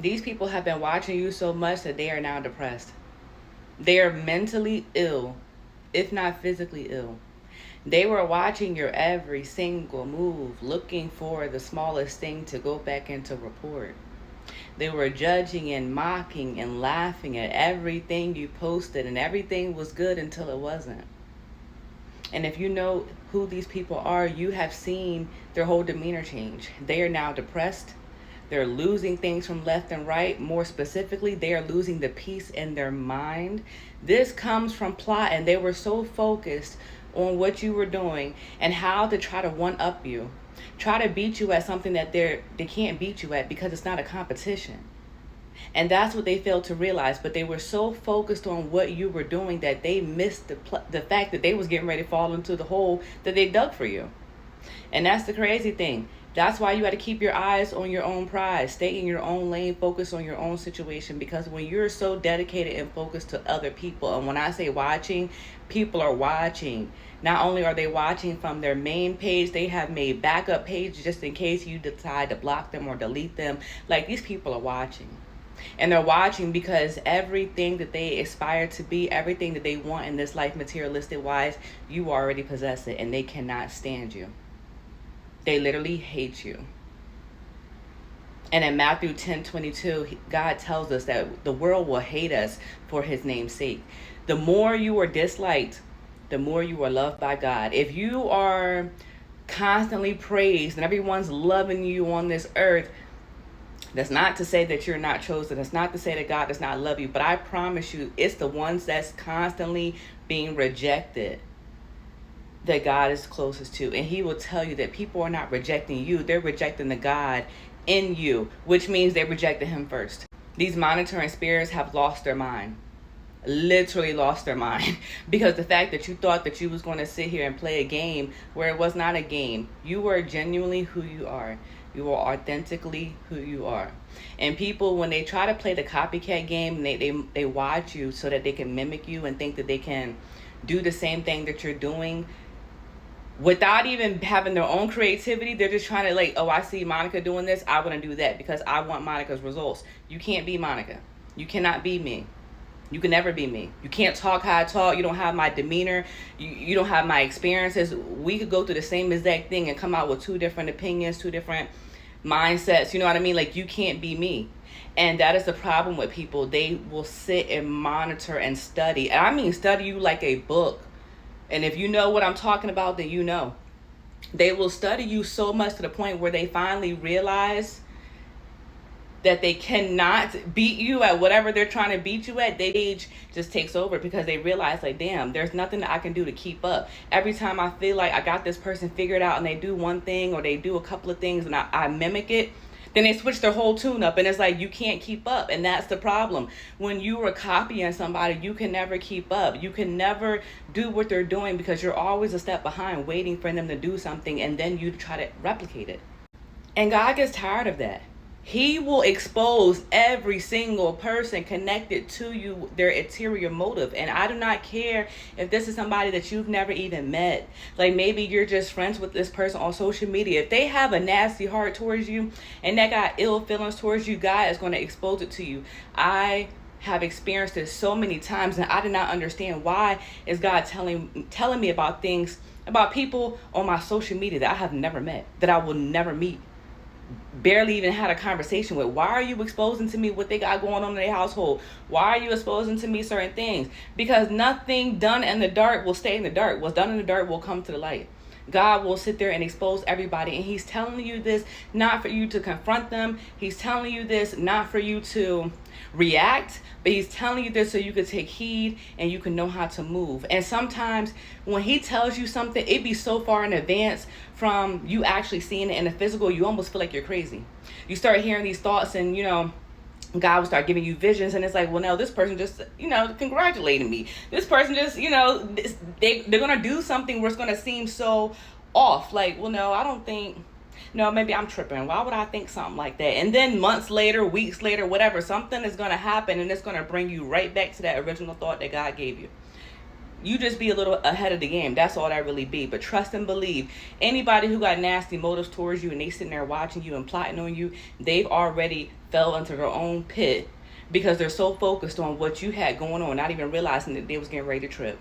These people have been watching you so much that they are now depressed. They are mentally ill, if not physically ill. They were watching your every single move, looking for the smallest thing to go back into report. They were judging and mocking and laughing at everything you posted, and everything was good until it wasn't. And if you know who these people are, you have seen their whole demeanor change. They are now depressed. They're losing things from left and right. More specifically, they are losing the peace in their mind. This comes from plot, and they were so focused on what you were doing and how to try to one up you, try to beat you at something that they can't beat you at because it's not a competition. And that's what they failed to realize. But they were so focused on what you were doing that they missed the fact that they was getting ready to fall into the hole that they dug for you. And that's the crazy thing. That's why you got to keep your eyes on your own prize. Stay in your own lane. Focus on your own situation. Because when you're so dedicated and focused to other people, and when I say watching, people are watching. Not only are they watching from their main page, they have made backup pages just in case you decide to block them or delete them. Like, these people are watching. And they're watching because everything that they aspire to be, everything that they want in this life materialistic wise, you already possess it, and they cannot stand you. They literally hate you. And in Matthew 10:22, God tells us that the world will hate us for his name's sake. The more you are disliked, the more you are loved by God. If you are constantly praised and everyone's loving you on this earth, that's not to say that you're not chosen. That's not to say that God does not love you. But I promise you, it's the ones that's constantly being rejected that God is closest to. And he will tell you that people are not rejecting you. They're rejecting the God in you, which means they rejected him first. These monitoring spirits have lost their mind. Literally lost their mind. Because the fact that you thought that you was going to sit here and play a game where it was not a game. You were genuinely who you are. You are authentically who you are. And people, when they try to play the copycat game, they watch you so that they can mimic you and think that they can do the same thing that you're doing without even having their own creativity. They're just trying to, like, oh, I see Monica doing this, I want to do that because I want Monica's results. You can't be Monica. You cannot be me. You can never be me. You can't talk how I talk. You don't have my demeanor. You don't have my experiences. We could go through the same exact thing and come out with two different opinions, two different mindsets. You know what I mean? Like, you can't be me. And that is the problem with people. They will sit and monitor and study. And I mean study you like a book. And if you know what I'm talking about, then you know. They will study you so much to the point where they finally realize that they cannot beat you at whatever they're trying to beat you at. Their age just takes over because they realize, like, damn, there's nothing that I can do to keep up. Every time I feel like I got this person figured out and they do one thing or they do a couple of things and I mimic it, then they switch their whole tune up, and it's like you can't keep up. And that's the problem. When you are copying somebody, you can never keep up. You can never do what they're doing because you're always a step behind waiting for them to do something, and then you try to replicate it. And God gets tired of that. He will expose every single person connected to you, their ulterior motive. And I do not care if this is somebody that you've never even met. Like, maybe you're just friends with this person on social media. If they have a nasty heart towards you and they got ill feelings towards you, God is going to expose it to you. I have experienced this so many times, and I did not understand why is God telling me about things, about people on my social media that I have never met, that I will never meet, barely even had a conversation with. Why are you exposing to me what they got going on in their household? Why are you exposing to me certain things? Because nothing done in the dark will stay in the dark. What's done in the dark will come to the light. God will sit there and expose everybody. And he's telling you this not for you to confront them. He's telling you this not for you to react, but he's telling you this so you can take heed and you can know how to move. And sometimes when he tells you something, it be so far in advance from you actually seeing it in the physical, you almost feel like you're crazy. You start hearing these thoughts and, God will start giving you visions, and it's like, well, no, this person just, congratulating me. This person just, they're going to do something where it's going to seem so off. Like, well, no, I don't think, no, maybe I'm tripping. Why would I think something like that? And then months later, weeks later, whatever, something is going to happen, and it's going to bring you right back to that original thought that God gave you. You just be a little ahead of the game. That's all that really be. But trust and believe. Anybody who got nasty motives towards you and they sitting there watching you and plotting on you, they've already fell into their own pit because they're so focused on what you had going on, not even realizing that they was getting ready to trip.